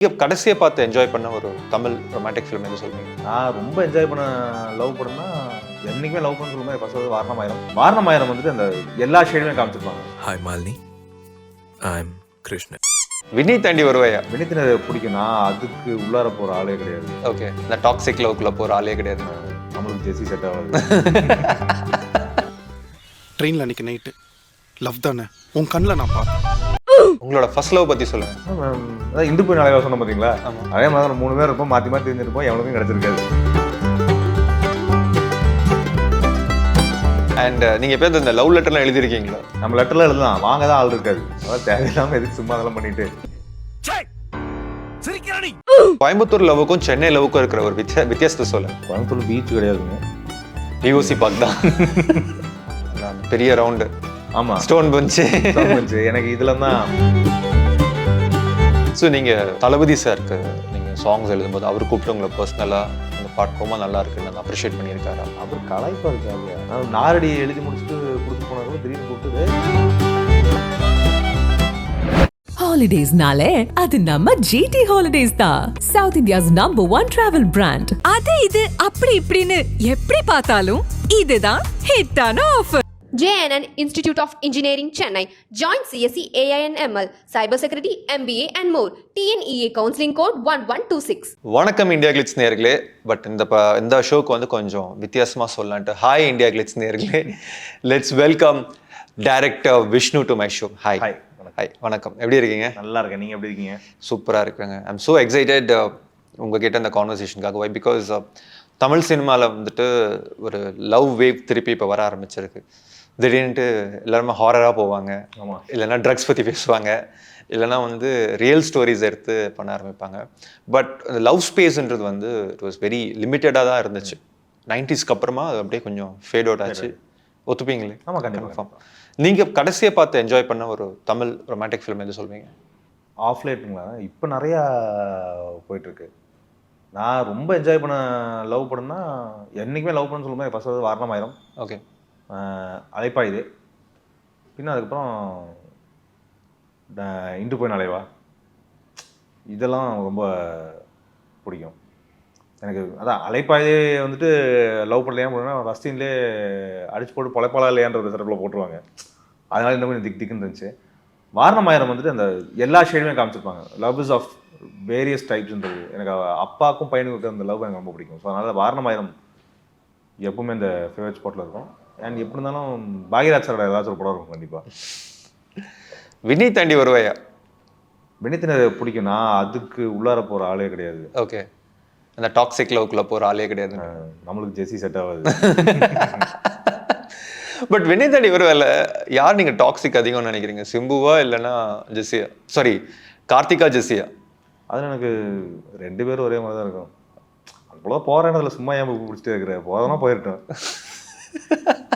நீங்க கடைசியா பார்த்து என்ஜாய் பண்ண ஒரு தமிழ் ரொமான்டிக் ஃபிலிம் எது சொல்றீங்க? நான் ரொம்ப என்ஜாய் பண்ண லவ் படம்னா என்னைக்குமே லவ் பண்ண சொல்லும்போது ஃபர்ஸ்ட் வந்து வாரணமாயிரம் வந்துட்டு அந்த எல்லா ஷேடுமே காமிச்சிருப்பாங்க. Hi Malini, I'm Krishnan. வினய் தாண்டி வருவாயா? வினித்தின பிடிக்கும். நான் அதுக்கு உள்ளார போற ஆளே கிடையாது. ஓகே, இந்த டாக்ஸிக் லவ்க்குள்ள போற ஆளே கிடையாது. நம்மளுக்கு ஜெஸி செட் ஆகாது. ட்ரெயினில் அன்றைக்கி நைட்டு லவ் தானே உன் கண்ணில் நான் பார்த்தேன். உங்களோட ஃபர்ஸ்ட் லவ் பத்தி சொல்லுங்க. அதான் இந்து போய் நாளைக்கு சொன்ன பார்த்தீங்களா, ஆமா. அதே மாதிரி தான் 3 பேர் இருப்போம், மாற்றி மாற்றி தெரிஞ்சிருப்போம், எவனுக்கும் கிடைச்சிருக்காது. அண்ட் நீங்க எப்போ இந்த லவ் லெட்டர்லாம் எழுதிருக்கீங்களா? நம்ம லெட்டர்லாம் எழுதலாம், வாங்க தான் ஆள் இருக்காது. அதான் தேவையில்லாமல் எதுக்கு சும்மா அதெல்லாம் பண்ணிட்டு. கோயம்புத்தூர் லவ்வுக்கும் சென்னை லவ்வுக்கும் இருக்கிற ஒரு வித்தியாசத்தை சொல்லுங்க. கோயம்புத்தூர் பீச் கிடையாதுங்க, விஓசி பார்க் தான். பெரிய ரவுண்டு, ஆமா, ஸ்டோன் பஞ்சு. எனக்கு இதுல தான். ஸோ நீங்க தளபதி சாருக்கு நீங்க சாங்ஸ் எழுதும்போது அவர் கூப்பிட்டு உங்களை பர்சனலா இந்த பாட்டு ரொம்ப நல்லா இருக்குன்னு அப்ரிஷியேட் பண்ணியிருக்காரா? அவர் கலாய்ப்பா இருக்காங்க. நான் நாரடி எழுதி முடிச்சுட்டு கொடுத்து போனாலும் திடீர்னு கூப்பிட்டு ஹாலிடேஸ்னாலே அது நம்ம ஜிடி ஹாலிடேஸ் தான். South India's #1 travel brand. அது இது அப்படி இப்படின்னு எப்படி பார்த்தாலும் இதுதான் ஹிட்டான offer. JNN Institute of Engineering, Chennai. Join CSC AINML, Cybersecurity, MBA and more. TNEA Counseling Code 1126. வணக்கம் இந்தியா கிளிட்ஸ் நேயர்களே. பட் இந்த ஷோக்கு வந்து கொஞ்சம் வித்தியாசமா சொல்லலான்ட்டு ஹாய் இந்தியா கிளிட்ஸ் நேயர்களே, let's welcome director Vishnu to my show. Hi. Hi, hi, வணக்கம். எப்படி இருக்கீங்க? நல்லா இருக்கேன். நீங்க எப்படி இருக்கீங்க? சூப்பராக இருக்குங்க. ஐம் ஸோ எக்ஸைட்டட் உங்ககிட்ட இந்த கான்வர்சேஷனுக்காக. வை பிகாஸ் தமிழ் சினிமாவில் வந்துட்டு ஒரு லவ் வேவ் திருப்பி இப்போ வர ஆரம்பிச்சிருக்கு. திடீர்னுட்டு எல்லாருமே ஹாரராக போவாங்க, இல்லைன்னா ட்ரக்ஸ் பற்றி பேசுவாங்க, இல்லைனா வந்து ரியல் ஸ்டோரிஸ் எடுத்து பண்ண ஆரம்பிப்பாங்க. பட் அந்த லவ் ஸ்பேஸ்ன்றது வந்து இட் வாஸ் வெரி லிமிட்டடாக தான் இருந்துச்சு. 90ஸ்க்கு அப்புறமா அது அப்படியே கொஞ்சம் ஃபேட் அவுட் ஆச்சு. ஒத்துப்பீங்களே? ஆமாம், கண்டிப்பாக. நீங்கள் கடைசியாக பார்த்து என்ஜாய் பண்ண ஒரு தமிழ் ரொமான்டிக் ஃபிலிம் எது சொல்வீங்க? ஆஃப் லேட்டுங்களா? இப்போ நிறையா போயிட்டுருக்கு. நான் ரொம்ப என்ஜாய் பண்ண லவ் படம்னா என்றைக்குமே லவ் பண்ண சொல்லும்போது ஃபர்ஸ்ட் வந்து வாரணமாயிரம், ஓகே, அலைப்பாயுது, பின்ன அதுக்கப்புறம் இன்று போய் நாளைவா, இதெல்லாம் ரொம்ப பிடிக்கும் எனக்கு. அதான் அலைப்பாயுதே வந்துட்டு லவ் பண்ணலையா போனா ஃபஸ்ட் சீன்லேயே அடிச்சு போட்டு பொழைப்பாளா இல்லையான்ற ஒரு செட்டப்பில் போட்டுருவாங்க. அதனால இன்னும் கொஞ்சம் திக்குன்னு இருந்துச்சு. வாரணமாயிரம் வந்துட்டு அந்த எல்லா ஷேடுமே காமிச்சிருப்பாங்க. லவ் இஸ் ஆஃப் வேரியஸ் டைப்ஸ்ன்றது எனக்கு அப்பாவுக்கும் பையனுக்கு அந்த லவ் எனக்கு ரொம்ப பிடிக்கும். ஸோ அதனால் வாரணமாயிரம் எப்பவுமே இந்த ஃபேவரட் ஸ்பாட்டில் இருக்கும். அண்ட் எப்படி இருந்தாலும் பாக்யராஜ் சாரோட ஏதாச்சும் ஒரு படம் இருக்கும் கண்டிப்பாக. வினய் தாண்டி வருவாயா? வினித்தின பிடிக்கும். நான் அதுக்கு உள்ளார போகிற ஆளே கிடையாது. ஓகே, அந்த டாக்ஸிக் லவ்க்குள்ள போகிற ஆளே கிடையாது. நம்மளுக்கு ஜெஸி செட் ஆகாது. பட் வினய் தாண்டி வருவாயில் யார் நீங்கள் டாக்ஸிக் அதிகம்னு நினைக்கிறீங்க? சிம்புவா இல்லைன்னா ஜெஸியா? சாரி, கார்த்திகா ஜெஸியா? அதில் எனக்கு 2 பேரும் ஒரே மாதிரி தான் இருக்கும். அவ்வளோ போகிறேன், அதில் சும்மா ஏன் பிடிச்சிட்டே இருக்கிறேன், போதனா போயிருட்டேன்.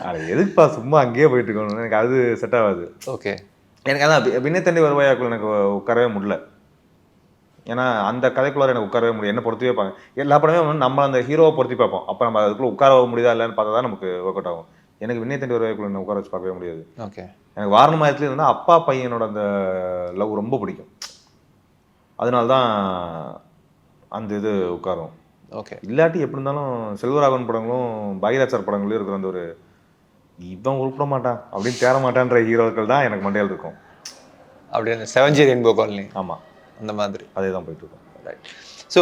அது எதுக்குப்பா சும்மா அங்கேயே போயிட்டு இருக்கணும், எனக்கு அது செட் ஆகாது. ஓகே, எனக்கு அதான் வினய் தாண்டி வருவாயாக்குள்ள எனக்கு உட்காரவே முடியல. ஏன்னா அந்த கதைக்குள்ளார எனக்கு உட்காரவே முடியும். என்ன பொறுத்தவே பார்ப்பாங்க எல்லா படமே வந்து நம்ம அந்த ஹீரோவை பொறுத்தி பார்ப்போம். அப்போ நம்ம அதுக்குள்ளே உட்கார முடியுதா இல்லைன்னு பார்த்தா தான் நமக்கு ஒர்க் அவுட் ஆகும். எனக்கு வினய் தாண்டி வருவாயாக்குள்ள என்ன உட்கார வச்சு பார்க்கவே முடியாது. ஓகே, எனக்கு வாரணமாயிரத்துல இருந்தால் அப்பா பையனோட அந்த லவ் ரொம்ப பிடிக்கும். அதனால தான் அந்த இது உட்காரும். ஓகே, இல்லாட்டி எப்படி இருந்தாலும் செல்வராகவன் படங்களும் பாக்யராஜ் சார் படங்களும் இருக்கிற அந்த ஒரு இவன் உருப்பிட மாட்டான் அப்படின்னு தேர மாட்டான்ற ஹீரோக்கள் தான் எனக்கு மண்டையில் இருக்கும். அப்படியே அந்த 7G ரெயின்போ காலனி, ஆமாம், அந்த மாதிரி அதே தான் போயிட்டுருக்கோம். ரைட். ஸோ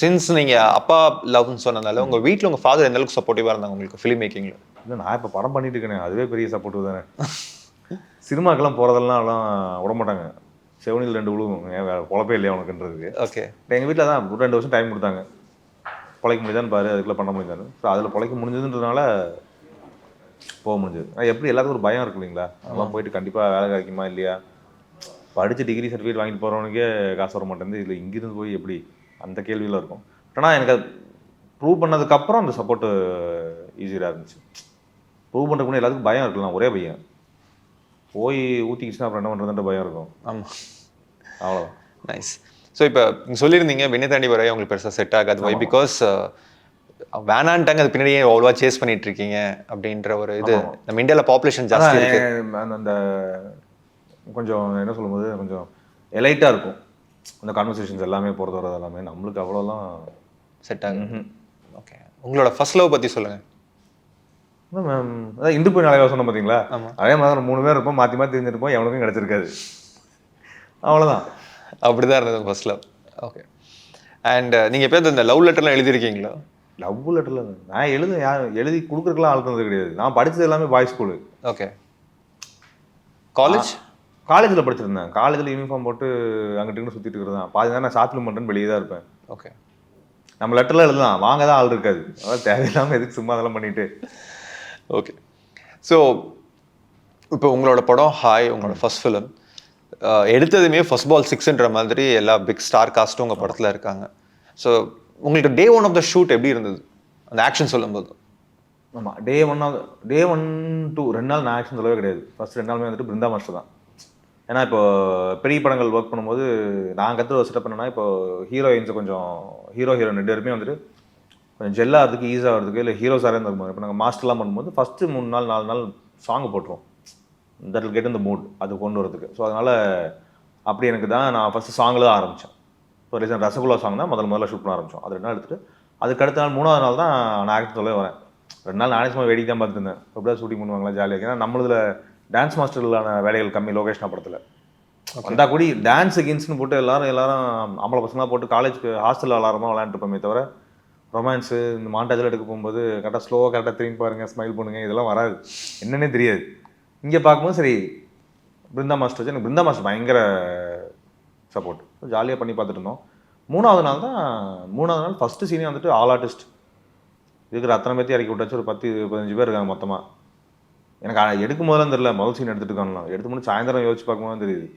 சின்ஸ் நீங்கள் அப்பா லவ்னு சொன்னதால உங்கள் வீட்டில் உங்கள் ஃபாதர் எந்த அளவுக்கு சப்போர்ட்டிவாக இருந்தாங்க உங்களுக்கு ஃபிலிம் மேக்கிங்கில்? இல்லை, நான் இப்போ படம் பண்ணிட்டு இருக்கேனே, அதுவே பெரிய சப்போர்ட்டிவ் தானே. சினிமாக்கெல்லாம் போகிறதெல்லாம் விட மாட்டாங்க. செவனில் 2 விழுவும், ஏன் வேறு பொழப்பே இல்லையா உனக்குன்றதுக்கு. ஓகே, எங்கள் வீட்டில் தான் 2 வருஷம் டைம் கொடுத்தாங்க. பொழைக்க முடியுதான்னு பாரு, அதுக்குள்ளே பண்ண முடியுதான்னு. ஸோ அதில் பொழைக்க முடிஞ்சதுன்றதுனால போக முடிஞ்சது. ஆனால் எப்படி எல்லாத்துக்கும் ஒரு பயம் இருக்கு இல்லைங்களா, அதெல்லாம் போயிட்டு கண்டிப்பாக வேலை கிடைக்குமா இல்லையா, படித்து டிகிரி சர்டிஃபிகேட் வாங்கிட்டு போகிறவனுக்கே காசு வர மாட்டேங்குது, இதில் இங்கிருந்து போய் எப்படி, அந்த கேள்வியில் இருக்கும். ஆனால் எனக்கு அது ப்ரூவ் பண்ணதுக்கப்புறம் அந்த சப்போர்ட்டு ஈஸியாக இருந்துச்சு. ப்ரூவ் பண்ணுறதுக்கு முன்னாடி எல்லாத்துக்கும் பயம் இருக்கலாம், ஒரே பையன் போய் ஊற்றிக்கிச்சுன்னா அப்புறம் என்ன பண்ணுறதுன்ற பயம் இருக்கும். ஆமாம், அவ்வளோதான். நைஸ். ஸோ இப்போ நீங்கள் சொல்லியிருந்தீங்க வினய் தாண்டி வரைய உங்களுக்கு பெருசாக செட் ஆகாது. வை பிகாஸ் வேணான்ட்டாங்க, அது பின்னாடியே அவ்வளோவா சேஸ் பண்ணிட்டு இருக்கீங்க அப்படின்ற ஒரு இது. நம்ம இந்தியாவில் பாப்புலேஷன் ஜாஸ்தி இருக்கு. அந்த கொஞ்சம் என்ன சொல்லும்போது கொஞ்சம் எலைட்டாக இருக்கும். அந்த கான்வர்சேஷன்ஸ் எல்லாமே போகிறது வரது எல்லாமே நம்மளுக்கு அவ்வளோலாம் செட் ஆகும். ஓகே, உங்களோட ஃபர்ஸ்ட் லவ் பற்றி சொல்லுங்கள். அதான் இந்து போய் நாளைக்கு சொன்னோம் பார்த்தீங்களா, ஆமா. அதே மாதிரி 3 பேர் இருப்போம், மாற்றி மாற்றி தெரிஞ்சிருப்போம், எவனுக்கும் கிடச்சிருக்காது. அவ்வளோதான். அப்படி தான் இருந்தது ஃபர்ஸ்ட் லவ். ஓகே. அண்ட் நீங்கள் எப்போ இந்த லவ் லெட்டர்லாம் எழுதியிருக்கீங்களா? லவ் லெட்டரில் நான் எழுதி கொடுக்குறதுக்குலாம் ஆள் தந்தது கிடையாது. நான் படித்தது எல்லாமே பாய்ஸ் ஸ்கூலு. ஓகே. காலேஜ்? காலேஜில் படிச்சிருந்தேன். காலேஜில் யூனிஃபார்ம் போட்டு அங்கிட்டு சுற்றிட்டு இருக்கிறது தான். பாதி நேரம் நான் ஷாப்பிங் பண்ணுறேன்னு வெளியே தான் இருப்பேன். ஓகே. நம்ம லெட்டரில் எழுதலாம், வாங்க தான் ஆள் இருக்காது. அதாவது தேவையில்லாமல் எதுக்கு சும்மா அதெல்லாம் பண்ணிட்டு. ஓகே. ஸோ இப்போ உங்களோட படம் ஹாய், உங்களோட ஃபர்ஸ்ட் ஃபிலிம் எடுத்ததுமே ஃபர்ஸ்ட் பால் 6ன்ற மாதிரி எல்லா பிக் ஸ்டார் காஸ்ட்டும் உங்கள் படத்தில் இருக்காங்க. ஸோ உங்களுக்கு டே 1 ஆஃப் த ஷூட் எப்படி இருந்தது அந்த ஆக்ஷன் சொல்லும்போது? ஆமாம், டே 1 2 2 நாள் நான் ஆக்ஷன் சொல்லவே கிடையாது. ஃபர்ஸ்ட் 2 நாளுமே வந்துட்டு பிருந்தா மாஸ்டர் தான். ஏன்னா இப்போ பெரிய படங்கள் ஒர்க் பண்ணும்போது நான் கற்றுக்க செட்டப் பண்ணேன்னா, இப்போ ஹீரோயின்ஸை கொஞ்சம் ஹீரோயின் 2 பேருமே வந்துட்டு கொஞ்சம் ஜெல்லாகிறதுக்கு ஈஸியாகிறதுக்கு இல்லை ஹீரோஸாக இருந்திருக்கும். இப்போ நாங்கள் மாஸ்டர்லாம் பண்ணும்போது ஃபஸ்ட்டு 3 நாள் 4 நாள் சாங் போட்டுருவோம். தட் வில் கெட் இந்த மூட் அது கொண்டு வரதுக்கு. ஸோ அதனால் அப்படி எனக்கு தான் நான் ஃபஸ்ட்டு சாங்கில் தான் ஆரம்பித்தேன். ஸோ ரீசன் ரசகுல்லா சாங் தான் முதல்ல ஷூட் பண்ண ஆரம்பித்தோம். அது 2 நாள் எடுத்துகிட்டு அதுக்கு அடுத்த நாள் 3வது நாள் தான் நான் ஆக்ட் சொல்லவே வரேன். 2 நாள் நானே சும்மா வேடிக்கை தான் பார்த்துருந்தேன். எப்படியா ஷூட்டிங் பண்ணுவாங்களா ஜாலியாக. ஏன்னா நம்மளதில் டான்ஸ் மாஸ்டர்களான வேலைகள் கம்மி லோகேஷ்னா படத்தில். வந்தால் கூடி டான்ஸ் எகெயின்ஸ்னு போட்டு எல்லாரும் ஆம்பளை பசங்களாக போட்டு காலேஜ்க்கு ஹாஸ்டலில் விளாண்டுருப்போமே தவிர ரொமான்ஸு இந்த மாண்டாஜில் எடுக்க போகும்போது கரெக்டாக ஸ்லோவாக கரெக்டாக திரும்பி பாருங்கள், ஸ்மைல் பண்ணுங்கள், இதெல்லாம் வராது. என்னன்னே தெரியாது. இங்கே பார்க்கும்போது சரி பிருந்தா மாஸ்டர் வச்சு எனக்கு பிருந்தா மாஸ்டர் பயங்கர சப்போர்ட். ஜாலியாக பண்ணி பார்த்துட்டு இருந்தோம். 3வது நாள் ஃபஸ்ட்டு சீனே வந்துட்டு ஆல் ஆர்டிஸ்ட் இருக்கிற அத்தனை பேர்த்தி இறக்கி விட்டாச்சு. ஒரு 10-15 பேர் இருக்காங்க மொத்தமாக. எனக்கு எடுக்கும் போதெல்லாம் தெரியல முதல் சீன் எடுத்துட்டு இருக்காங்களா. எடுத்து முடிச்சு சாயந்தரம் யோசிச்சு பார்க்கும்போது தெரியுது.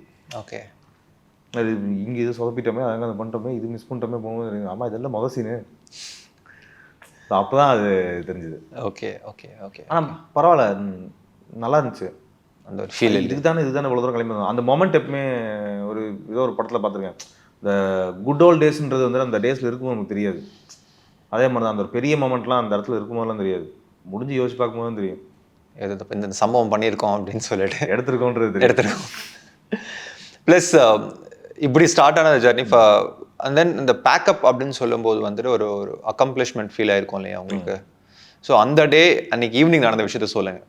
ஓகே. அது இங்கே இது சொதப்பிட்டோமே, அங்கே அதை பண்ணிட்டோமே, இது மிஸ் பண்ணிட்டோமே போகும்போது தெரியுது. ஆமாம் இதெல்லாம் முதல் சீனு. அப்போ தான் அது தெரிஞ்சுது. Okay okay okay. ஆனால் பரவாயில்ல, நல்லா இருந்துச்சு அந்த ஒரு ஃபீல். இதுதானே இவ்வளோ தூரம் கிளம்பி வந்தோம். அந்த மொமெண்ட் எப்பவுமே ஏதோ ஒரு படத்தில் பார்த்துருக்கேன். இந்த குட் ஓல்ட் டேஸ்ன்றது வந்து அந்த டேஸில் இருக்கும்போது நமக்கு தெரியாது. அதே மாதிரி தான் அந்த ஒரு பெரிய மொமெண்ட்லாம் அந்த இடத்துல இருக்கும்போதெல்லாம் தெரியாது. முடிஞ்சு யோசிச்சு பார்க்கும்போது தெரியும் இந்த சம்பவம் பண்ணியிருக்கோம் அப்படின்னு சொல்லிட்டு எடுத்துருக்கோன்றது எடுத்துருக்கோம். ப்ளஸ் இப்படி ஸ்டார்ட் ஆன ஜர்னி அண்ட் தென் இந்த பேக்கப் அப்படின்னு சொல்லும்போது வந்துட்டு ஒரு அக்கம்ப்ளிஷ்மெண்ட் ஃபீல் ஆயிருக்கும் இல்லையா உங்களுக்கு? ஸோ அந்த டே அன்னைக்கு ஈவினிங் நடந்த விஷயத்த சொல்லுங்க.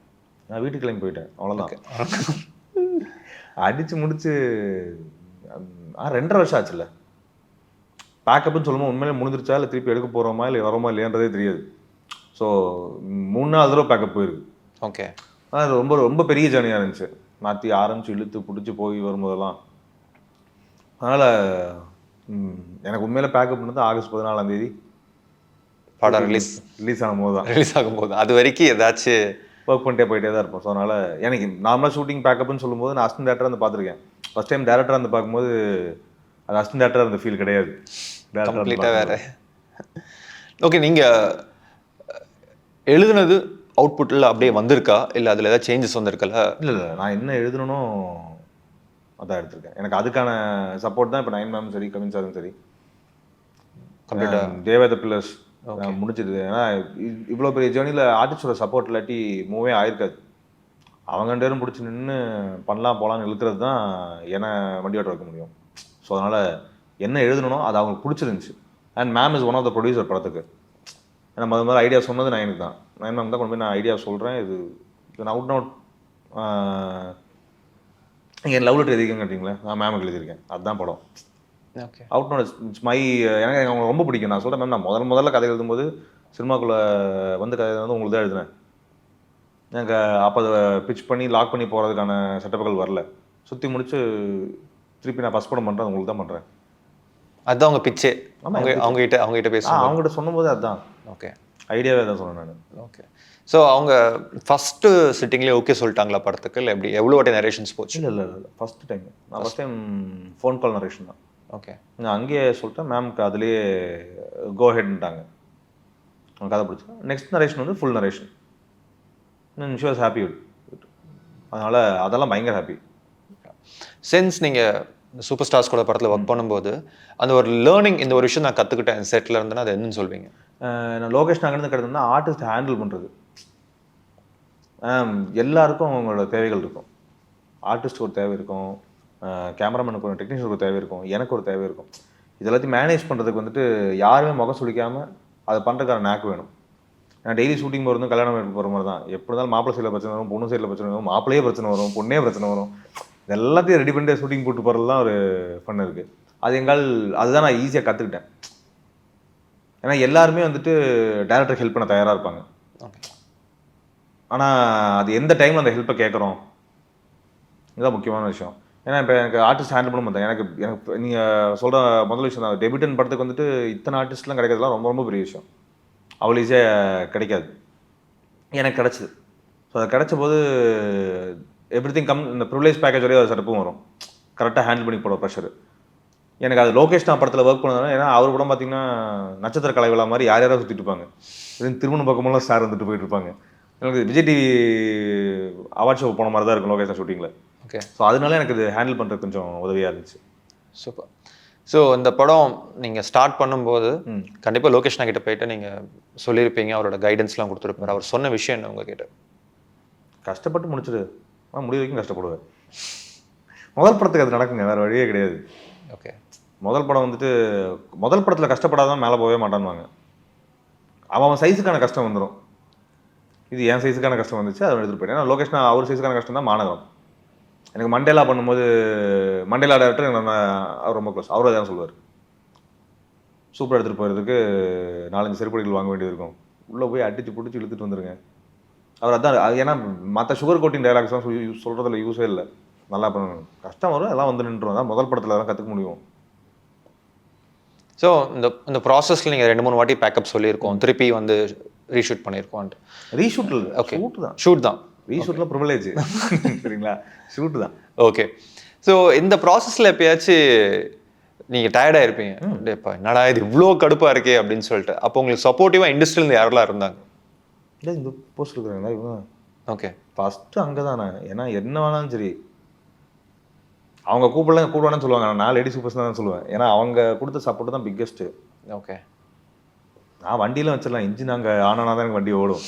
நான் வீட்டுக்கு கிளம்பி போயிட்டேன், அவ்வளோதான். அடிச்சு முடிச்சு 2.5 வருஷம் ஆச்சுல்ல. பேக்கப்னு சொல்லும்போது உண்மையிலே முடிஞ்சிருச்சா இல்லை திருப்பி எடுக்க போகிறோமா இல்லை வரோமா இல்லையான்றதே தெரியாது. ஸோ 3 தடவை பேக்கப் போயிருக்கு. ஓகே. அது ரொம்ப ரொம்ப பெரிய ஜேர்னியாக இருந்துச்சு. மாற்றி ஆரம்பிச்சு இழுத்து பிடிச்சி போய் வரும்போதெல்லாம். அதனால் எனக்கு உண்மையில பேக்கப் பண்ணது ஆகஸ்ட் 14ஆம் தேதி படம் ரிலீஸ் ஆகும்போது அது வரைக்கும் ஏதாச்சும் ஒர்க் பண்ணிட்டே போயிட்டே தான் இருப்போம். ஸோ அதனால் எனக்கு நார்மலாக ஷூட்டிங் பேக்கப்னு சொல்லும்போது நான் அசிஸ்டன்ட் டேரக்டராக வந்து பார்த்துருக்கேன். ஃபஸ்ட் டைம் டேரக்டராக வந்து பார்க்கும்போது அது அசிஸ்டன்ட் டேரக்டராக அந்த ஃபீல் கிடையாது. கம்ப்ளீட்டாக வேறு. ஓகே, நீங்கள் எழுதுனது அவுட்புட்டில் அப்படியே வந்திருக்கா இல்லை அதில் ஏதாவது சேஞ்சஸ் வந்திருக்கல? இல்லை நான் என்ன எழுதணும்னோ அதான் எடுத்திருக்கேன். எனக்கு அதுக்கான சப்போர்ட் தான் இப்போ 9 மேம் சரி, கவின் சாரும் சரி, கம்ப்ளீட்டாக தேவேத பில்லர்ஸ் முடிச்சிடுது. ஏன்னா இவ்வளோ பெரிய ஜேர்னியில் ஆர்டிஸ்டோட சப்போர்ட் இல்லாட்டி மூவே ஆயிருக்காது. அவங்க 2 பேரும் பிடிச்சி நின்று பண்ணலாம் போகலான்னு இழுக்கிறது தான் என்னை வண்டி ஓட்ட வைக்க முடியும். ஸோ அதனால் என்ன எழுதணும் அது அவங்களுக்கு பிடிச்சிருந்துச்சு. And ma'am is one of the producer படத்துக்கு. ஏன்னா மாதிரி ஐடியா சொன்னது நான் எனக்கு தான் 9 மேம் தான் கொண்டு போய் நான் ஐடியா சொல்கிறேன். இது நான் அவுட் நோட் நீங்கள் லவ் லெட்டர் எழுதிக்கங்க கேட்டிங்களே, நான் மேமுக்கு எழுதியிருக்கேன். அதுதான் படம். Okay. Out note it's my. எனக்கு அவங்க ரொம்ப பிடிக்கும். நான் சொல்கிறேன் மேம், நான் முதல்ல கதை எழுதும்போது சினிமாக்குள்ளே வந்து கதை வந்து உங்களுக்கு தான் எழுதினேன். எனக்கு அப்போ அதை பிச் பண்ணி லாக் பண்ணி போகிறதுக்கான செட்டப்புகள் வரல. சுற்றி முடிச்சு திருப்பி நான் ஃபஸ்ட் படம் பண்ணுறேன், உங்களுக்கு தான் பண்ணுறேன். அதுதான் அவங்க பிச்சே. அவங்ககிட்ட பேசுகிறேன். அவங்ககிட்ட சொன்னும்போது அதுதான் ஓகே ஐடியாவே தான் சொன்னேன் நான். ஓகே. ஸோ அவங்க ஃபஸ்ட்டு சிட்டிங்லேயே ஓகே சொல்லிட்டாங்களா படத்துக்கு? இல்லை எப்படி எவ்வளோ வாட்டி நரேஷன்ஸ் போச்சு? இல்லை ஃபஸ்ட்டு டைம் நான் first time phone call narration தான். ஓகே. நான் அங்கேயே சொல்லிட்டேன், மேம்க்கு அதுலேயே கோ ஹெட்ன்ட்டாங்க. அவங்க கதை பிடிச்சி நெக்ஸ்ட் நரேஷன் வந்து full narration. She was happy with. அதனால் அதெல்லாம் பயங்கர ஹாப்பி. சென்ஸ் நீங்கள் சூப்பர் ஸ்டார்ஸ் கூட படத்தில் ஒர்க் பண்ணும்போது அந்த ஒரு லேர்னிங், இந்த ஒரு விஷயம் நான் கற்றுக்கிட்டேன் செட்டில் இருந்தேன்னா அது என்னன்னு சொல்வீங்க? நான் லோகேஷ் நாங்கேருந்து கிடந்தோம்னா ஆர்டிஸ்ட் ஹேண்டில் பண்ணுறது. எல்லாருக்கும் அவங்களோட தேவைகள் இருக்கும். ஆர்டிஸ்ட் ஒரு தேவை இருக்கும், கேமராமேனுக்கு ஒரு டெக்னீஷியனுக்கு ஒரு தேவை இருக்கும், எனக்கு ஒரு தேவை இருக்கும். இது எல்லாத்தையும் மேனேஜ் பண்ணுறதுக்கு வந்துட்டு யாருமே முகம் சுளிக்காமல் அதை பண்ணுறதுக்கான நாக்கு வேணும். நான் டெய்லி ஷூட்டிங் போகிறதும் கல்யாணம் போகிற மாதிரி தான். எப்படி இருந்தாலும் மாப்பிள்ளை சைடில் பிரச்சனை வரும், பொண்ணு சைடில் பிரச்சனை வரும், மாப்பிள்ளையே பிரச்சனை வரும், பொண்ணே பிரச்சனை வரும். இது எல்லாத்தையும் ரெடி பண்ணிட்டு ஷூட்டிங் போட்டு போகிறது தான் ஒரு ஃபன் இருக்குது. அதுதான் நான் ஈஸியாக கற்றுக்கிட்டேன். ஏன்னா எல்லாருமே வந்துட்டு டேரக்டருக்கு ஹெல்ப் பண்ண தயாராக இருப்பாங்க. ஆனால் அது எந்த டைமில் அந்த ஹெல்ப்பை கேட்குறோம், இதுதான் முக்கியமான விஷயம். ஏன்னா இப்போ எனக்கு ஆர்டிஸ்ட் ஹேண்டில் பண்ண மாட்டேன். எனக்கு நீங்கள் சொல்கிற முதல் விஷயம் தான், டெபியூட்டன் படத்துக்கு வந்துட்டு இத்தனை ஆர்டிஸ்ட்லாம் கிடைக்கிறதுலாம் ரொம்ப ரொம்ப பெரிய விஷயம். அவ்வளோ ஈஸியாக கிடைக்காது. எனக்கு கிடச்சிது. ஸோ அது கிடச்ச போது எவ்ரி திங் இந்த ப்ரிவிலேஜ் பேக்கேஜ் வரையும் ஒரு செட்டப்பும் வரும், கரெக்டாக ஹேண்டில் பண்ணி போட ப்ரெஷர். எனக்கு அது லோகேஷ் நான் படத்தில் ஒர்க் பண்ணதுனால, ஏன்னா அவர் கூட பார்த்தீங்கன்னா நட்சத்திர கலை விழா மாதிரி யார் யாராவது சுற்றிட்டு இருப்பாங்க. திருமணம் பக்கமெல்லாம் சார் வந்துட்டு போயிட்டு இருப்பாங்க. எனக்கு விஜய் டிவி அவார்ட் ஷோ போன மாதிரி தான் இருக்கும் லோகேஷ் ஷூட்டிங்கில். ஓகே. ஸோ அதனால எனக்கு இது ஹேண்டில் பண்ணுறது கொஞ்சம் உதவியாக இருந்துச்சு. சூப்பர். ஸோ இந்த படம் நீங்கள் ஸ்டார்ட் பண்ணும்போது கண்டிப்பாக லோகேஷ் கிட்ட போயிட்டு நீங்கள் சொல்லியிருப்பீங்க, அவரோட கைடன்ஸ்லாம் கொடுத்துருப்பாரு. அவர் சொன்ன விஷயம் என்ன உங்ககிட்ட? கஷ்டப்பட்டு முடிச்சிடு, முடிவு வரைக்கும் கஷ்டப்படுவேன். முதல் படத்துக்கு அது நடக்குங்க, வேறு வழியே கிடையாது. ஓகே. முதல் படம் வந்துட்டு முதல் படத்தில் கஷ்டப்படாதான் மேலே போகவே மாட்டான்வாங்க. அவன் சைஸுக்கான கஷ்டம் வந்துடும். இது என் சைஸுக்கான கஷ்டம் வந்துச்சு, அதை எடுத்துகிட்டு போயிட்டேன். ஏன்னா லோகேஷ் அவர் சைஸுக்கான கஷ்டம் தான் மாநகரம். எனக்கு மண்டேலா பண்ணும்போது மண்டேலா டேரக்டர் அவர் ரொம்ப க்ளோஸ். அவரும் அதான் சொல்லுவார், சூப்பராக எடுத்துகிட்டு போகிறதுக்கு 4-5 செருப்படிகள் வாங்க வேண்டியது இருக்கும், உள்ளே போய் அடித்து பிடிச்சி இழுத்துட்டு வந்துருங்க. அவர் அதான். ஏன்னா மற்ற சுகர் கோட்டிங் டைலாக்ஸ்லாம் சொல்கிறதுல யூஸே இல்லை. நல்லா பண்ணணும், கஷ்டம் வரும், எல்லாம் வந்து நின்றுடும். தான் முதல் படத்தில் தான் கற்றுக்க முடியும். ஸோ இந்த ப்ராசஸில் நீங்கள் 2-3 வாட்டி பேக்கப் சொல்லியிருக்கோம், திருப்பி வந்து ரீஷூட் பண்ணியிருக்கோம். ரீஷூட்டில் ஓகே, ஷூட் தான், ஷூட் தான். ரீஷூட்டில் ப்ரிவிலேஜ் சரிங்களா, ஷூட்டு தான். ஓகே. ஸோ இந்த ப்ராசஸில் எப்பயாச்சும் நீங்கள் டயர்டாக இருப்பீங்க, இப்போ என்னடா இது இவ்வளோ கடுப்பாக இருக்கே அப்படின்னு சொல்லிட்டு, அப்போ உங்களுக்கு சப்போர்ட்டிவாக இண்டஸ்ட்ரியிலேருந்து யாரெல்லாம் இருந்தாங்க? இல்லை, இந்த போஸ்ட் இருக்கிறாங்களா இவங்க? ஓகே. ஃபஸ்ட்டு அங்கே தானே. ஏன்னா என்ன வேணாலும் சரி, அவங்க கூப்பிடுவானு சொல்லுவாங்க, நான் லேடி சூப்பர்ஸ் தான் சொல்லுவேன். ஏன்னா அவங்க கொடுத்த சப்போர்ட் தான் பிக்கெஸ்ட்டு. ஓகே. நான் வண்டியெலாம் வச்சிடலாம், இன்ஜின் அங்கே ஆனானா தான் எனக்கு வண்டி ஓடும்,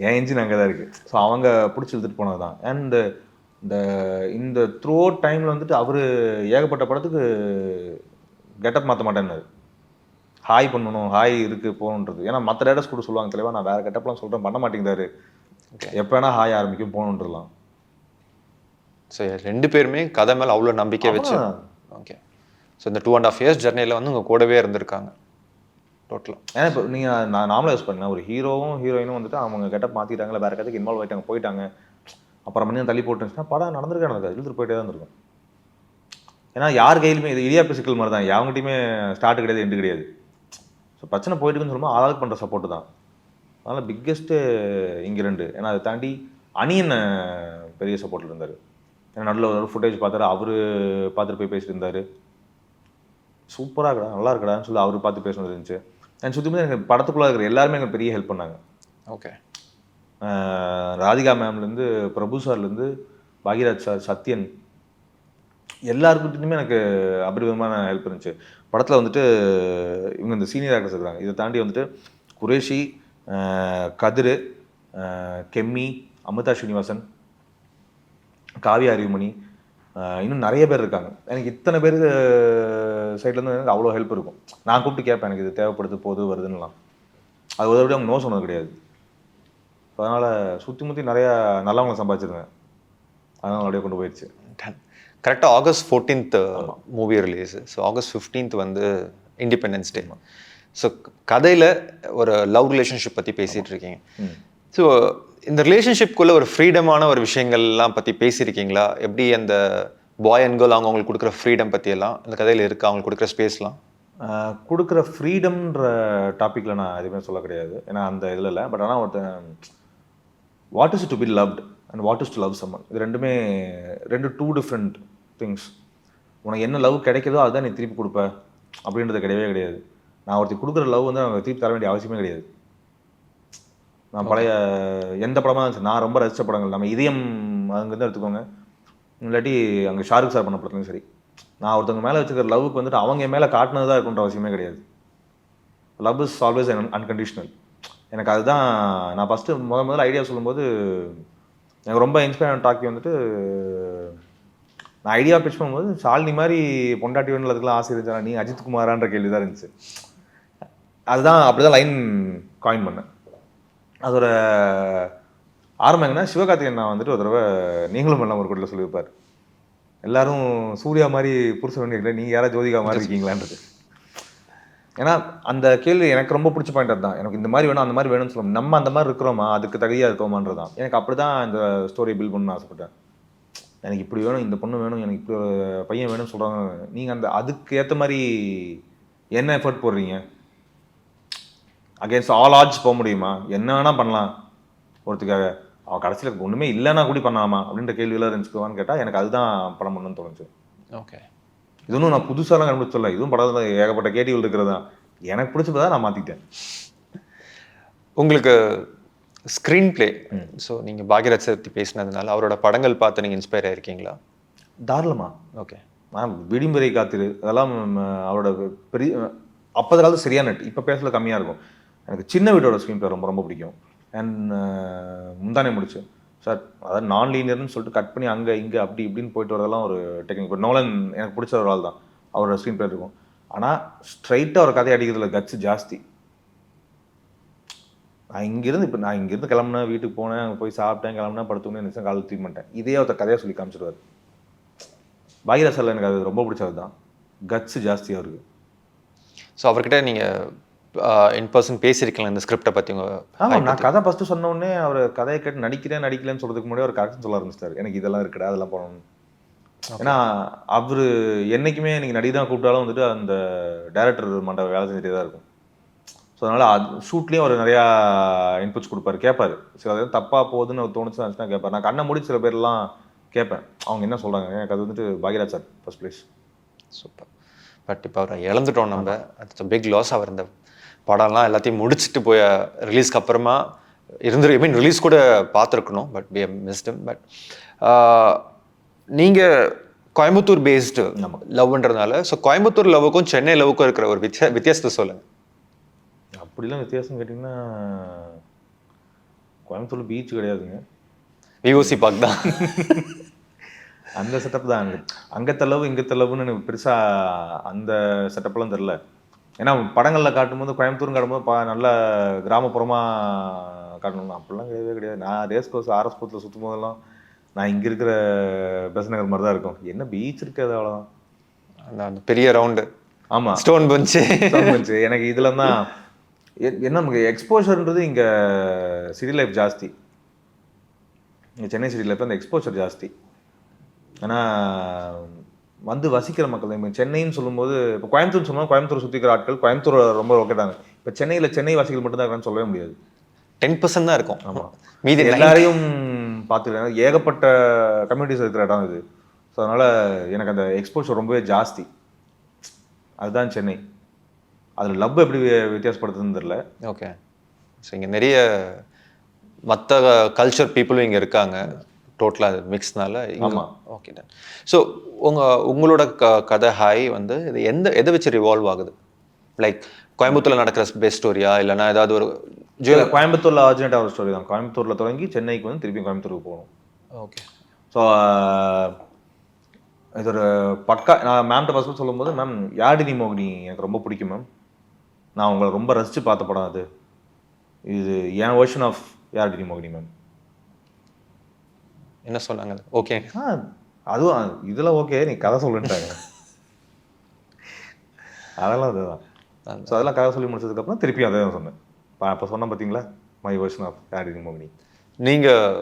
என் இன்ஜின் அங்கே தான் இருக்குது. ஸோ அவங்க பிடிச்சி இழுத்துட்டு போனது தான். அண்ட் இந்த த்ரூ அவுட் டைமில் வந்துட்டு அவர் ஏகப்பட்ட படத்துக்கு கெட்டப் மாற்ற மாட்டேன்னாரு. ஹாய் பண்ணணும், ஹாய் இருக்குது போகணுன்றது. ஏன்னா மற்ற டேரக்டர்ஸ் கூட சொல்லுவாங்க, தெளிவாக நான் வேறு கெட்டப்லாம் சொல்கிறேன், பண்ண மாட்டேங்கிறாரு, எப்போ வேணால் ஹாய் ஆரம்பிக்கும் போகணுன்றலாம். ஸோ 2 பேருமே கதை மேலே அவ்வளோ நம்பிக்கை வச்சு. ஓகே. ஸோ இந்த 2.5 years ஜர்னியில் வந்து உங்கள் கூடவே இருந்திருக்காங்க டோட்டலாக. ஏன்னா இப்போ நீங்கள் நான் நார்மலாக யூஸ் பண்ணேன், ஒரு ஹீரோவும் ஹீரோயினும் வந்துட்டு அவங்க கெட்டப் மாற்றிட்டாங்களே, வேறு கதைக்கு இன்வால்வ் ஆகிட்டாங்க, போயிட்டாங்க, அப்புறம் பண்ணி தள்ளி போட்டுருந்துச்சுன்னா படம் நடந்திருக்காது, இழுத்துட்டு போயிட்டே தான் இருக்கும். ஏன்னா யார் கையிலுமே இது இடியாப்பு சிக்கல் மாதிரி தான், யாவங்கிட்டையுமே ஸ்டார்ட் கிடையாது, எண்டு கிடையாது. ஸோ பிரச்சனை போயிட்டுருக்குன்னு சொல்லும்போது ஆளாளுக்கு பண்ணுற சப்போர்ட்டு தான். அதனால் பிக்கெஸ்ட்டு இங்கே 2. ஏன்னா அதை தாண்டி அணியன் பெரிய சப்போர்ட்டில் இருந்தார். ஏன்னா நடுவில் ஒரு ஃபுட்டேஜ் பார்த்தாரு, அவர் பார்த்துட்டு போய் பேசிட்டு இருந்தார், சூப்பராக இருக்கடா, நல்லா இருக்கடான்னு சொல்லி அவர் பார்த்து பேசுனது இருந்துச்சு. அண்ட் சுற்றி எனக்கு படத்துக்குள்ளே இருக்கிற எல்லாருமே எனக்கு பெரிய ஹெல்ப் பண்ணாங்க. ஓகே. ராதிகா மேம்லேருந்து, பிரபு சார்லேருந்து, பாக்யராஜ் சார், சத்யன், எல்லாருக்கிட்டையுமே எனக்கு அபரிவிதமான ஹெல்ப் இருந்துச்சு. படத்தில் வந்துட்டு இவங்க இந்த சீனியர் ஆக்டர்ஸ் இருக்கிறாங்க, இதை தாண்டி வந்துட்டு குரேஷி, கதிர், கெம்மி, அமிதா ஸ்ரீனிவாசன், காவியா அறிவுமணி, இன்னும் நிறைய பேர் இருக்காங்க. எனக்கு இத்தனை பேர் சைட்லேருந்து எனக்கு அவ்வளோ ஹெல்ப் இருக்கும். நான் கூப்பிட்டு கேட்பேன், எனக்கு இது தேவைப்படுது, போது வருதுன்னெலாம். அது உதவி அவங்க நோ சொன்னது கிடையாது. அதனால் சுற்றி முற்றி நிறையா நல்லவங்களை சம்பாதிச்சிருந்தேன், அதனால் அப்படியே கொண்டு போயிடுச்சு. கரெக்டாக August 14th movie release. So August 15th வந்து இண்டிபெண்டன்ஸ் டே. ஸோ கதையில் ஒரு லவ் ரிலேஷன்ஷிப் பற்றி பேசிகிட்டு இருக்கீங்க. ஸோ இந்த ரிலேஷன்ஷிப்குள்ளே ஒரு ஃப்ரீடமான ஒரு விஷயங்கள்லாம் பற்றி பேசியிருக்கீங்களா? எப்படி அந்த பாய் அண்ட் கேர்ள் அவங்களுக்கு கொடுக்குற ஃப்ரீடம் பற்றியெல்லாம் இந்த கதையில் இருக்குது, அவங்களுக்கு கொடுக்குற ஸ்பேஸ்லாம்? கொடுக்குற ஃப்ரீடம்ன்ற டாப்பிக்கில் நான் எதுவுமே சொல்ல கிடையாது, ஏன்னா அந்த இதில் இல்லை. பட் ஆனால் ஒருத்தன் what is to be loved and what is to love someone, இது ரெண்டுமே 2 டிஃப்ரெண்ட் திங்ஸ். உனக்கு என்ன லவ் கிடைக்குதோ அதுதான் நீ திருப்பி கொடுப்ப அப்படின்றது கிடையவே கிடையாது. நான் ஒருத்தி கொடுக்குற லவ் வந்து அவங்க திருப்பி தர வேண்டிய அவசியமே கிடையாது. நான் பழைய எந்த படமாக இருந்துச்சு, நான் ரொம்ப ரசித்த படங்கள், நம்ம இதயம் அங்கேருந்து எடுத்துக்கோங்க, இல்லாட்டி அங்கே ஷாருக் சார் பண்ண படத்துலையும் சரி, நான் ஒருத்தவங்க மேலே வச்சுக்கிற லவ்வுக்கு வந்துட்டு அவங்க மேலே காட்டினது தான் இருக்குன்ற அவசியமே கிடையாது. Love is always unconditional. எனக்கு அதுதான் நான் ஃபஸ்ட்டு முதல்ல ஐடியா சொல்லும்போது எனக்கு ரொம்ப இன்ஸ்பைர் டாக்கி வந்துட்டு நான் ஐடியா பிச் பண்ணும்போது ஷாலினி மாதிரி பொண்டாட்டி வேணும் அதுக்கெல்லாம் ஆசை இருந்துச்சா நீ அஜித் குமாரான்ற கேள்வி தான் இருந்துச்சு. அதுதான் அப்படிதான் லைன் காயின் பண்ணேன். அதோட ஆரம்பம் எங்கன்னா சிவகார்த்திகேயன் நான் வந்துட்டு ஒரு தடவை நீங்களும் பண்ணலாம் ஒரு கூட்டில் சொல்லியிருப்பார், எல்லாரும் சூர்யா மாதிரி புருஷன் வேண்டிய நீங்கள் யாராவது ஜோதிகா மாதிரி இருக்கீங்களான்றது. ஏன்னா அந்த கேள்வி எனக்கு ரொம்ப பிடிச்ச பாயிண்ட் அதுதான். எனக்கு இந்த மாதிரி வேணும் அந்த மாதிரி வேணும்னு சொல்லுவோம், நம்ம அந்த மாதிரி இருக்கிறோமா அதுக்கு தகுதியாக இருக்கோமான்றது தான். எனக்கு அப்படி தான் இந்த ஸ்டோரி பில்ட் பண்ணணும்னு ஆசைப்பட்டேன். எனக்கு இப்படி வேணும், இந்த பொண்ணு வேணும், எனக்கு இப்படி ஒரு பையன் வேணும்னு சொல்கிறாங்க. நீங்கள் அந்த அதுக்கு ஏற்ற மாதிரி என்ன எஃபர்ட் போடுறீங்க? அகேன்ஸ்ட் ஆல் ஆட்ஸ் போக முடியுமா? என்ன வேணால் பண்ணலாம் ஒருத்துக்காக. அவன் கடைசியில் ஒன்றுமே இல்லைன்னா கூட பண்ணலாமா அப்படின்ற கேள்வியெல்லாம் இருந்துச்சுக்குவான்னு கேட்டால் எனக்கு அதுதான் படம் பண்ணணும்னு தோணுச்சு. ஓகே, இது ஒன்றும் நான் புதுசாலாம் கண்டுபிடிச்சு சொல்ல, இதுவும் படத்தில் ஏகப்பட்ட கேள்விகள் இருக்கிறது தான். எனக்கு பிடிச்சதை நான் மாற்றிட்டேன். உங்களுக்கு ஸ்க்ரீன் பிளே, ஸோ நீங்கள் பாக்யராஜ் பற்றி பேசினதுனால அவரோட படங்கள் பார்த்து நீங்கள் இன்ஸ்பயர் ஆகிருக்கீங்களா? தாராளமா. ஓகே, விடிமுறை காத்திரு அதெல்லாம் அவரோட பெரிய அப்போது காலத்து சரியான நெட். இப்போ பேசல கம்மியாக இருக்கும். எனக்கு சின்ன வீட்டோட ஸ்க்ரீன் பிளே ரொம்ப ரொம்ப பிடிக்கும். அண்ட் முந்தானே முடிச்சு சார், அதாவது நான் லீனியர்னு சொல்லிட்டு கட் பண்ணி அங்கே இங்கே அப்படி இப்படின்னு போயிட்டு வரதெல்லாம் ஒரு டெக்னிக். இப்போ நோலன் எனக்கு பிடிச்ச ஒரு ஆள் தான், அவரோட ஸ்க்ரீன் பிளே இருக்கும். ஆனால் ஸ்ட்ரைட்டாக ஒரு கதை அடிக்கிறதுல கட்ஸ் ஜாஸ்தி. நான் இங்கேருந்து கிளம்புனேன், வீட்டுக்கு போனேன், அங்கே போய் சாப்பிட்டேன், கிளம்புனேன், படுத்துனேன், நிமிஷம் காலையில் தூக்க மாட்டேன். இதே ஒருத்தர் கதையாக சொல்லி காமிச்சிடுவார். பாக்யராஜ் சார் எனக்கு அது ரொம்ப பிடிச்சது தான், கட்ஸ் ஜாஸ்தி அவருக்கு. ஸோ அவர்கிட்ட நீங்கள் இன் பர்சன் பேசியிருக்கலாம் இந்த ஸ்கிரிப்டை பற்றி உங்கள்? ஆமாம், நான் கதை ஃபஸ்ட்டு சொன்ன உடனே அவர் கதையை கேட்டு நடிக்கலன்னு சொல்கிறதுக்கு முன்னாடி ஒரு கரெக்ஷன் சொல்ல ஆரம்பிச்சிட்டார், எனக்கு இதெல்லாம் இருக்குடா அதெல்லாம் போகணும். ஏன்னா அவர் என்றைக்குமே நீங்கள் நடி தான் கூப்பிட்டாலும் வந்துட்டு அந்த டைரக்டர் மண்ட வேலை செஞ்சுட்டே தான் இருக்கும். ஸோ அதனால் அது ஷூட்லேயும் அவர் நிறையா இன்புட்ஸ் கொடுப்பாரு, கேட்பார். சில அது தப்பாக போகுதுன்னு அவர் தோணுச்சுன்னா கேட்பார். நான் கண்ணை மூடி சில பேர்லாம் கேட்பேன், அவங்க என்ன சொல்கிறாங்க. எனக்கு அது வந்துட்டு Bhagyaraj sir first place. Super. But இப்போ அவரை இழந்துட்டோம் நம்ம, அது பிக் லாஸ். அவர் இந்த படம்லாம் எல்லாத்தையும் முடிச்சுட்டு போய் ரிலீஸ்க்கு அப்புறமா மீன் ரிலீஸ் கூட பார்த்துருக்கணும், but we have missed him. But நீங்கள் கோயம்புத்தூர் பேஸ்டு லவ்ன்றதுனால, ஸோ கோயம்புத்தூர் லவ்வுக்கும் சென்னை லவ்வுக்கும் இருக்கிற ஒரு வித்தியாசத்தை சொல்லுங்கள். அப்படிலாம் வித்தியாசம் கேட்டிங்கன்னா, கோயம்புத்தூர் பீச் கிடையாதுங்க, விஓசி பார்க் தான். அந்த செட்டப் தான். அங்கே தளவு இங்கே தளவுன்னு எனக்கு பெருசாக அந்த செட்டப்லாம் தெரில. ஏன்னா படங்களில் காட்டும்போது கோயம்புத்தூர்னு காட்டும்போது நல்ல கிராமப்புறமாக காட்டணும், அப்படிலாம் கிடையவே கிடையாது. நான் ரேஸ் கோர்ஸ் ஆர்எஸ் போத்தில் சுற்றும் போதெல்லாம் நான் இங்கே இருக்கிற பெஸ் நகர் மாதிரி தான் இருக்கும். என்ன பீச் இருக்காது அவ்வளோதான், அந்த பெரிய ரவுண்டு. ஆமாம், ஸ்டோன் பஞ்சு. எனக்கு இதில் தான் என்ன நமக்கு எக்ஸ்போஷர்ன்றது இங்கே சிட்டி லைஃப் ஜாஸ்தி. இங்கே சென்னை சிட்டி லைஃப் அந்த எக்ஸ்போஷர் ஜாஸ்தி. ஏன்னா வந்து வசிக்கிற மக்கள் இப்போ சென்னைன்னு சொல்லும்போது, இப்போ கோயம்புத்தூர் சொன்னால் கோயம்புத்தூர் சுற்றிக்கிற ஆட்கள் கோயம்புத்தூர் ரொம்ப லொக்கேட்டாங்க. இப்போ சென்னை வாசிகள் மட்டும் தான் இருக்கான்னு சொல்லவே முடியாது. 10% தான் இருக்கும். ஆமாம், மீதி எல்லாரையும் பார்த்துக்கிறேன். ஏகப்பட்ட கம்யூனிட்டிஸ் இருக்கிற இடம் இது. ஸோ அதனால் எனக்கு அந்த எக்ஸ்போஷர் ரொம்பவே ஜாஸ்தி. அதுதான் சென்னை. அதில் லவ் எப்படி வித்தியாசப்படுத்துதுன்னு தெரில. ஓகே, ஸோ இங்கே நிறைய மற்ற கல்ச்சர் பீப்புளும் இங்கே இருக்காங்க, டோட்டலாக மிக்ஸ்னால. ஆமாம், ஓகே டன். ஸோ உங்களோட கதை ஹாய் வந்து இது எதை வச்சு ரிவால்வ் ஆகுது? லைக் கோயம்புத்தூரில் நடக்கிற பெஸ்ட் ஸ்டோரியா, இல்லைனா ஏதாவது ஒரு கோயம்புத்தூரில் ஆர்ஜினேட் ஆகிற ஸ்டோரி தான். கோயம்புத்தூரில் தொடங்கி சென்னைக்கு வந்து திருப்பி கோயம்புத்தூருக்கு போகணும். ஓகே. ஸோ இது ஒரு பக்கா. நான் மேம்கிட்ட ஃபஸ்ட்டு சொல்லும்போது, மேம் யாழினி மோகினி எனக்கு ரொம்ப பிடிக்கும் மேம், நான் உங்களை ரொம்ப ரசித்து பார்த்த படம் அது, இது என் வெர்ஷன் ஆஃப் யாழினி மோகினி மேம். என்ன சொன்னாங்க? ஓகே, அதுவும் இதெல்லாம் ஓகே, நீ கதை சொல்லுன்ட்டாங்க. அதெல்லாம் அதுதான். ஸோ அதெல்லாம் கதை சொல்லி முடிச்சதுக்கப்புறம் திருப்பி அதே தான் சொன்னேன். அப்போ சொன்னேன் பார்த்தீங்களா, மை வெர்ஷன் ஆஃப் யாழினி மோகினி. நீங்கள்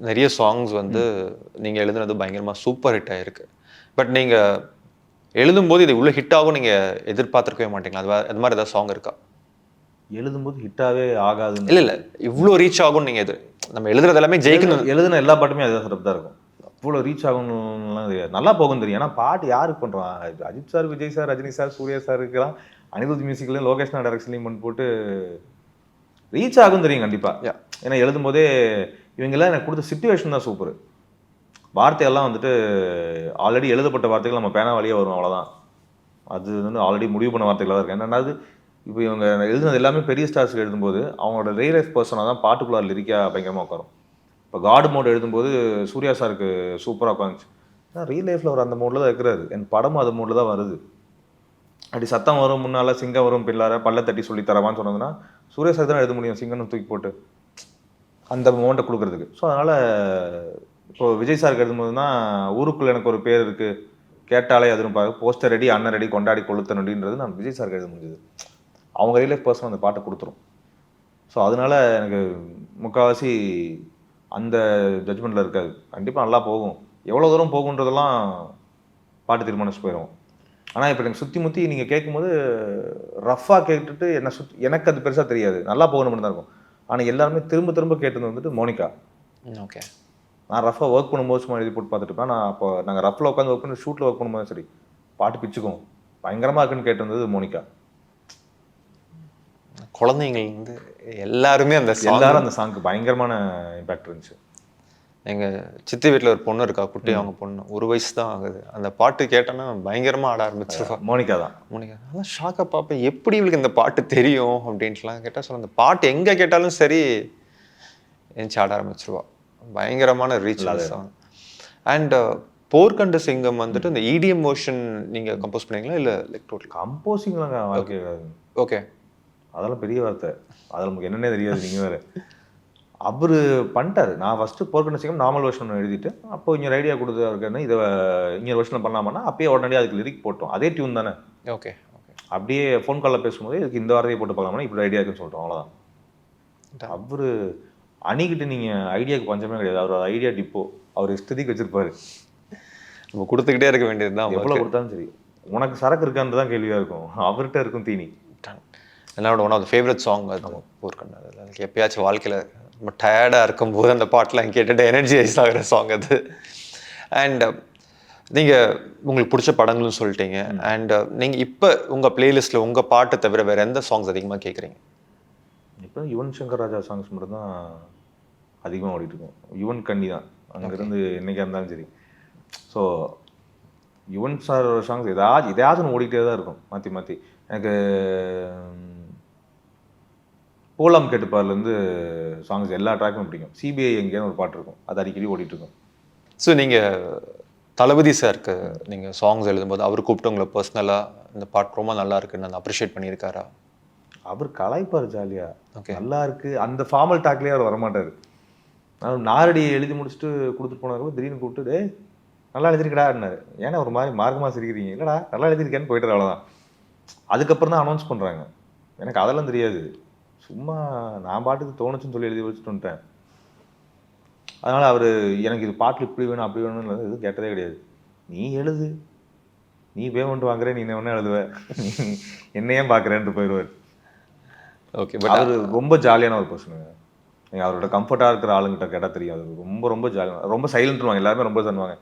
நிறைய சாங்ஸ் வந்து நீங்கள் எழுதுனது பயங்கரமாக சூப்பர் ஹிட் ஆகிருக்கு. பட் நீங்கள் எழுதும்போது இது இவ்வளோ ஹிட் ஆகும் நீங்கள் எதிர்பார்த்துருக்கவே மாட்டீங்களா? அது மாதிரி ஏதாவது சாங் இருக்கா? எழுதும்போது ஹிட்டாகவே ஆகாதுன்னு இல்லை இவ்வளோ ரீச் ஆகும்னு நீங்கள் நம்ம எழுதுறது எல்லாமே ஜெயிக்கணும். எழுதுன எல்லா பாட்டுமே அதே செட்டப் தான் இருக்கும். இவ்வளோ ரீச் ஆகணும்லாம் தெரியாது, நல்லா போகும் தெரியும். ஏன்னா பாட்டு யாருக்கு பண்ணுறான்? Ajith sir, Vijay sir, Rajini sir, Suriya sir இருக்கலாம், அனிருத் மியூசிக்லையும் லோகேஷ்னா டைரக்ஷன்லையும் பண்ணி போட்டு ரீச் ஆகும் தெரியும் கண்டிப்பாக. ஏன்னா எழுதும்போதே இவங்கெல்லாம் எனக்கு கொடுத்த சிச்சுவேஷன் தான் சூப்பர். வார்த்தையெல்லாம் வந்துட்டு ஆல்ரெடி எழுதப்பட்ட வார்த்தைகள் நம்ம பேனா வழியாக வரும், அவ்வளோதான். அது வந்து ஆல்ரெடி முடிவு பண்ண வார்த்தைகளாக தான் இருக்குது. என்னென்னாது இப்போ இவங்க எழுதுனது எல்லாமே பெரிய ஸ்டார்ஸ்க்கு எழுதும்போது அவங்களோட ரியல் லைஃப் பர்சனாக தான் பாட்டுக்குள்ளார் லிரிக்காக பயங்கரமாக உட்காரும். இப்போ காட் மோட் எழுதும்போது சூர்யா சாருக்கு சூப்பராக உட்காந்துச்சு. ரியல் லைஃப்பில் அவர் அந்த மூடில் தான் இருக்கிறாரு. என் படமும் அது மூடில் தான் வருது. அப்படி சத்தம் வரும் முன்னால் சிங்கம் வரும் பிள்ளார பல்ல தட்டி சொல்லி தரவான்னு சொன்னதுன்னா சுரேஷ் தான் எழுத முடியும் சிங்கம்னு தூக்கி போட்டு அந்த மோமெண்ட்டை கொடுக்குறதுக்கு. ஸோ அதனால் இப்போ விஜய் சாருக்கு எழுதும்போதுன்னா ஊருக்குள்ளே எனக்கு ஒரு பேர் இருக்குது கேட்டாலே அதுன்னு பார்க்க போஸ்டர் ரெடி அண்ணன் ரெடி கொண்டாடி கொளுத்த நொடின்றது நான் விஜய் சாருக்கு எழுத முடிஞ்சது. அவங்க ரியல் லைஃப் பர்சன் அந்த பாட்டை கொடுத்துரும். ஸோ அதனால எனக்கு முக்கால்வாசி அந்த ஜட்ஜ்மெண்ட்டில் இருக்காது. கண்டிப்பாக நல்லா போகும். எவ்வளோ தூரம் போகுன்றதெல்லாம் பாட்டு தீர்மானிச்சு போயிடும். ஆனால் இப்போ எனக்கு சுற்றி முற்றி நீங்கள் கேட்கும்போது ரஃப்பாக கேட்டுட்டு எனக்கு அது பெருசாக தெரியாது, நல்லா போகணும் மட்டும் தான் இருக்கும். ஆனால் எல்லாருமே திரும்ப திரும்ப கேட்டது வந்துட்டு மோனிகா. ஓகே. நான் ரஃபாக ஒர்க் பண்ணும்போது சும்மா எழுதி போட்டு பார்த்துட்டு இருப்பேன். நான் அப்போ நாங்கள் ரஃபில் உட்காந்து ஒர்க் பண்ணி ஷூட்டில் ஒர்க் பண்ணும்போது சரி பாட்டு பிச்சுக்கும் பயங்கரமாக இருக்குன்னு கேட்டு வந்தது மோனிகா. குழந்தைங்கள் வந்து எல்லாருமே எல்லாரும் அந்த சாங்க்கு பயங்கரமான இம்பாக்ட் இருந்துச்சு. எங்கள் சித்தி வீட்டில் ஒரு பொண்ணு இருக்கா, குட்டி, அவங்க பொண்ணு 1 வயசு தான் ஆகுது. அந்த பாட்டு கேட்டோன்னா பயங்கரமாக ஆட ஆரம்பிச்சிருவா. மோனிகா தான். மோனிகா அதான் ஷாக்காக பார்ப்பேன், எப்படி இவளுக்கு இந்த பாட்டு தெரியும் அப்படின்ட்டுலாம் கேட்டால் சொல்ல, அந்த பாட்டு எங்கே கேட்டாலும் சரி எந்திச்சு ஆட ஆரம்பிச்சிருவா. பயங்கரமான ரீச் சாங். அண்ட் போர்க்கண்ட சிங்கம் வந்துட்டு இந்த EDM மோஷன் நீங்கள் கம்போஸ் பண்ணீங்களா இல்லை லைக் டோட்டல்? கம்போசிங்லாம் வாழ்க்கை. ஓகே, அதெல்லாம் பெரிய வார்த்தை, அதில் நமக்கு என்னென்னே தெரியாது. நீங்கள் வேறு அவர் பண்ணிட்டாரு. நான் ஃபஸ்ட்டு போர்க்கண்ட சிங்கம் நார்மல் வெர்ஷன் எழுதிட்டு அப்போ இங்கே ஐடியா கொடுத்து அவருக்கு இதை இன்னொரு வெர்ஷனில் பண்ணலாமான்னா அப்பயே உடனடியாக அதுக்கு லிரிக் போட்டோம். அதே டியூன் தானே. Okay okay. அப்படியே ஃபோன் காலில் பேசும்போது இதுக்கு இந்த வார்த்தையை போட்டு பார்க்கலாமா இப்படி ஐடியா இருக்குன்னு சொல்லிட்டோம், அவ்வளோதான். அவர் அணிக்கிட்டு நீங்கள் ஐடியாவுக்கு பஞ்சமே கிடையாது. அவர் ஐடியா டிப்போ அவர் இஷ்டத்துக்கு வச்சுருப்பாரு. நம்ம கொடுத்துக்கிட்டே இருக்க வேண்டியது தான். எவ்வளோ கொடுத்தாலும் சரி. உனக்கு சரக்கு இருக்கான்னு தான் கேள்வியாக இருக்கும், அவர்கிட்ட இருக்கும் தீனி. என்னோட one of the favourite song அது போர்க்கண்ட. எனக்கு எப்பயாச்சும் வாழ்க்கையில் ரொம்ப டயர்டாக இருக்கும்போது அந்த பாட்டெலாம் கேட்டுட்டு எனர்ஜைஸ் ஆகிற சாங் அது. அண்ட் நீங்கள் உங்களுக்கு பிடிச்ச படங்களும் சொல்லிட்டீங்க. அண்ட் நீங்கள் இப்போ உங்கள் பிளேலிஸ்ட்டில் உங்கள் பாட்டை தவிர வேறு எந்த சாங்ஸ் அதிகமாக கேட்குறீங்க? இப்போ யுவன் சங்கர் ராஜா சாங்ஸ் மட்டும் தான் அதிகமாக ஓடிட்டுருக்கோம். யுவன் கண்ணி தான் அங்கேருந்து என்றைக்காக இருந்தாலும் சரி. ஸோ யுவன் சார் சாங்ஸ் எதையாவது ஒன்று ஓடிக்கிட்டே தான் இருக்கும் மாற்றி மாற்றி. எனக்கு போலாம் கேட்டுப்பார்லேருந்து சாங்ஸ் எல்லா ட்ராக்குமே பிடிக்கும். CBI எங்கேயானு ஒரு பாட்டு இருக்கும், அது அடிக்கடி ஓடிட்டுருக்கும். ஸோ நீங்கள் தளபதி சாருக்கு நீங்கள் சாங்ஸ் எழுதும்போது அவர் கூப்பிட்டு உங்களை பர்சனலாக இந்த பாட்டு ரொம்ப நல்லா இருக்குன்னு அந்த அப்ரிஷியேட் பண்ணியிருக்காரா? அவர் கலாய்ப்பார் ஜாலியாக. ஓகே, நல்லா இருக்குது அந்த ஃபார்மல் டாக்லேயே அவர் வரமாட்டார். நாரடி எழுதி முடிச்சுட்டு கொடுத்துட்டு போனதுக்கு திடீர்னு கூப்பிட்டு டே நல்லா எழுதிருக்கடான்னாரு. ஏன்னா ஒரு மாதிரி மார்க்கமாக சிரிக்கிறீங்க, இல்லைடா நல்லா எழுதிருக்கேன்னு போயிட்டு அவ்வளோதான். அதுக்கப்புறம் தான் அனௌன்ஸ் பண்ணுறாங்க. எனக்கு அதெல்லாம் தெரியாது, சும்மா நான் பாட்டுக்கு தோணுச்சுன்னு சொல்லி எழுதி வச்சுட்டு வந்துட்டேன். அதனால் அவர் எனக்கு இது பாட்டில் இப்படி வேணும் அப்படி வேணும்னு எதுவும் கேட்டதே கிடையாது. நீ எழுது, நீ பேமெண்ட் வாங்குற, நீ என்ன வேணா எழுதுவ, என்னையே பார்க்குறேன்ட்டு போயிடுவார். ஓகே. பட் அவர் ரொம்ப ஜாலியான ஒரு பர்சனுங்க. நீங்கள் அவரோட கம்ஃபர்ட்டாக இருக்கிற ஆளுங்கிட்ட கேட்டால் தெரியும். அது ரொம்ப ரொம்ப ஜாலியாக ரொம்ப சைலண்ட்ருவாங்க. எல்லாருமே ரொம்ப பண்ணுவாங்க.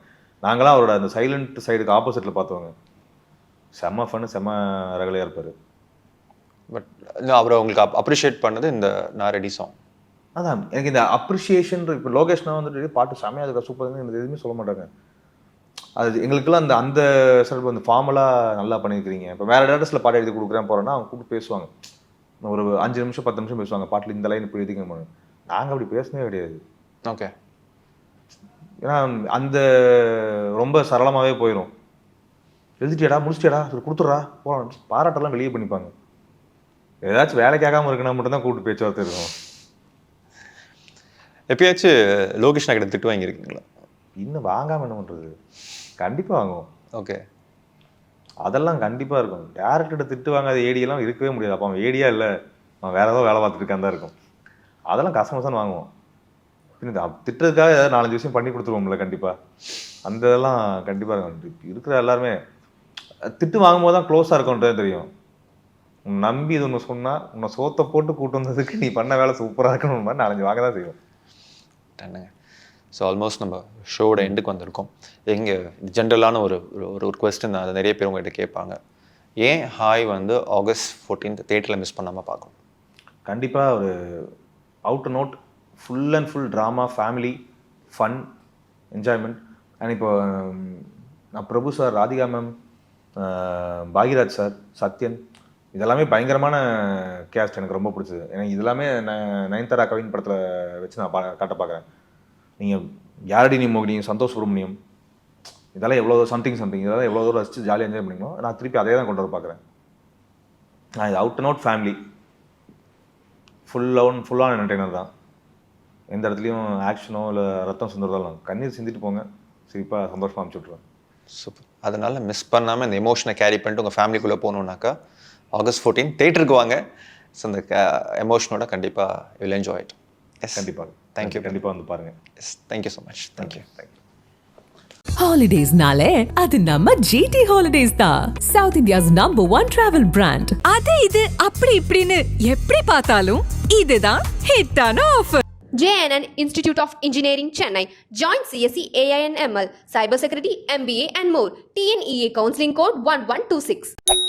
நாங்களாம் அவரோட அந்த சைலண்ட் சைடுக்கு ஆப்போசிட்டில் பார்த்தவங்க. செம்ம ஃபன்னு, செம்ம ரகலையாக இருப்பார். பட் அவரை உங்களுக்கு அப்ரிஷியேட் பண்ணது இந்த நாரடி சாங். அதான் எனக்கு இந்த அப்ரிஷியேஷன். இப்போ லோகேஷ்னா வந்துட்டு பாட்டு செம்மையாக இருக்கா சூப்பர் எனக்கு எதுவுமே சொல்ல மாட்டாங்க. அது எங்களுக்குலாம் அந்த அந்த சிறப்பு அந்த ஃபார்மலாக நல்லா பண்ணியிருக்கிறீங்க. இப்போ வேறு டேரக்டர்ஸில் பாட்டு எழுதி கொடுக்குறேன் போகிறேன்னா அவங்க கூப்பிட்டு பேசுவாங்க. ஒரு 5 நிமிஷம் 10 நிமிஷம் பேசுவாங்க பாட்டில் இந்த லைன் இப்படி எழுதிக்க. நாங்கள் அப்படி பேசவே கிடையாது. ஓகே. ஏன்னா அந்த ரொம்ப சரளமாகவே போயிடும். எழுதிட்டியாடா முடிச்சிட்டியாடா கொடுத்துட்றா போகலாம் பாராட்டெல்லாம் வெளியே பண்ணிப்பாங்க. ஏதாச்சும் வேலை கேட்காம இருக்குன்னா மட்டும்தான் கூப்பிட்டு பேச்சுவார்த்தை இருக்கும். எப்பயாச்சும் லோகேஷ் கிட்ட திட்டு வாங்கியிருக்கீங்களா? இன்னும் வாங்காமல் என்ன பண்ணுறது, கண்டிப்பாக வாங்குவோம். ஓகே. அதெல்லாம் கண்டிப்பாக இருக்கும். டேரக்டர்கிட்ட திட்டு வாங்காத ஏடியெல்லாம் இருக்கவே முடியாது. அப்போ அவன் ஏடியா இல்லை, அவன் வேறு ஏதோ வேலை பார்த்துட்டு இருக்கான் தான் இருக்கும். அதெல்லாம் கசமசான்னு வாங்குவோம். பின்ன திட்டுறதுக்காக ஏதாவது 4-5 விஷயம் பண்ணி கொடுத்துருவோம்ல கண்டிப்பாக. அந்த இதெல்லாம் கண்டிப்பாக இருக்கும். இருக்கிற எல்லாருமே திட்டு வாங்கும்போது தான் க்ளோஸாக இருக்கும்ன்றது தெரியும். நம்பி இது ஒன்று சொன்னால் உன்னை சோத்தை போட்டு கூட்டு வந்ததுக்கு நீ பண்ண வேலை சூப்பராக இருக்கணும் மாதிரி 4-5 வாங்க தான் செய்வோம். டன்னுங்க. ஸோ ஆல்மோஸ்ட் நம்ம ஷோவோட எண்டுக்கு வந்திருக்கோம். எங்கே ஜென்ரலான ஒரு ஒரு கொஸ்டின் தான், அதை நிறைய பேர் உங்கள்கிட்ட கேட்பாங்க. ஏன் ஹாய் வந்து August 14th தேட்டரில் மிஸ் பண்ணாமல் பார்க்கணும்? கண்டிப்பாக ஒரு அவுட் நோட் full and full drama, family, fun, enjoyment. And இப்போ நான் Prabhu sir, Radhika ma'am, Bhagyaraj sir, Sathyan, இதெல்லாமே பயங்கரமான கேஸ்ட். எனக்கு ரொம்ப பிடிச்சது. ஏன்னா இதெல்லாமே நயன்தாரா கவின் படத்தில் வச்சு நான் காட்ட பார்க்குறேன். நீங்கள் யாரடி நீ மோகினி, சந்தோஷ் சுப்ரமணியம், இதெல்லாம் எவ்வளோ சம்திங் இதெல்லாம் எவ்வளோ தூரம் ரசிச்சு ஜாலியாக என்ஜாய் பண்ணிங்களோ நான் திருப்பி அதே தான் கொண்டு வர பார்க்குறேன். நான் இது அவுட் அண்ட் அவுட் ஃபேமிலி, ஃபுல்லான என்டர்டெய்னர் தான். எந்த இடத்துலையும் ஆக்ஷனோ இல்லை ரத்தம் சிந்துறதாலும் கண்ணீர் சிந்திட்டு போங்க, சிரிப்பாக சந்தோஷமாக அனுப்பிச்சி விட்ருவேன். சூப்பர். அதனால மிஸ் பண்ணாமல் இந்த எமோஷனை கேரி பண்ணிட்டு உங்கள் ஃபேமிலிக்குள்ளே போகணுன்னாக்கா August 14 தேட்டருக்கு வாங்க. ஸோ அந்த எமோஷனோட கண்டிப்பாக வில் என்ஜாய் இட். எஸ், கண்டிப்பாக. தேங்க்யூ. கண்டிப்பாக வந்து பாருங்கள். Yes, thank you so much. Thank you. ஹாலிடேஸ்னாலே அது நம்ம ஜிடி ஹாலிடேஸ் தான். South India's number 1 travel brand. அது இது அப்படி இப்படின்னு எப்படி பார்த்தாலும் இதுதான் ஹிட்டான offer. JNN Institute of Engineering, Chennai. Join CSE AINML, Cybersecurity, MBA and more. TNEA Counseling Code 1126.